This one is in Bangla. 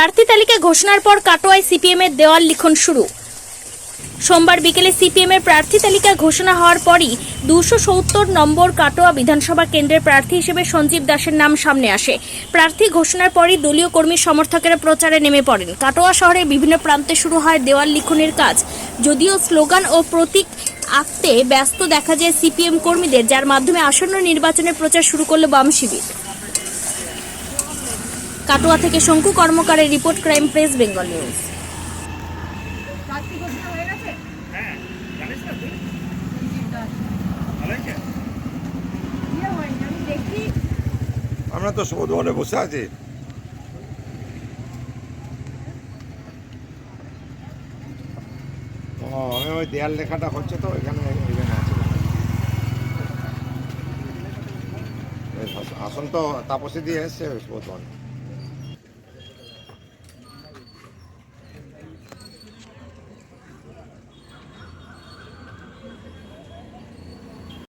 প্রার্থী তালিকা ঘোষণার পর কাটোয়ায় সিপিএম এর দেওয়াল লিখন শুরু। সোমবার বিকেলে সিপিএম এর প্রার্থী তালিকা ঘোষণা হওয়ার পরই 270 নম্বর কাটোয়া বিধানসভা কেন্দ্রের প্রার্থী হিসেবে সঞ্জীব দাসের নাম সামনে আসে। প্রার্থী ঘোষণার পরই দলীয় কর্মী সমর্থকেরা প্রচারে নেমে পড়েন। কাটোয়া শহরের বিভিন্ন প্রান্তে শুরু হয় দেওয়াল লিখনের কাজ। যদিও স্লোগান ও প্রতীক আঁকতে ব্যস্ত দেখা যায় সিপিএম কর্মীদের, যার মাধ্যমে আসন্ন নির্বাচনের প্রচার শুরু করল বাম শিবির। কাটোয়া থেকে শঙ্কু কর্মকারের report, crime press Bengal news. আমরা তো সৌধবনে বসে আছি। আমি ওই দেয়াল লেখাটা হচ্ছে তো এখানে আছে। আসন তো তাপসী দিয়ে এসছে সৌধবনে।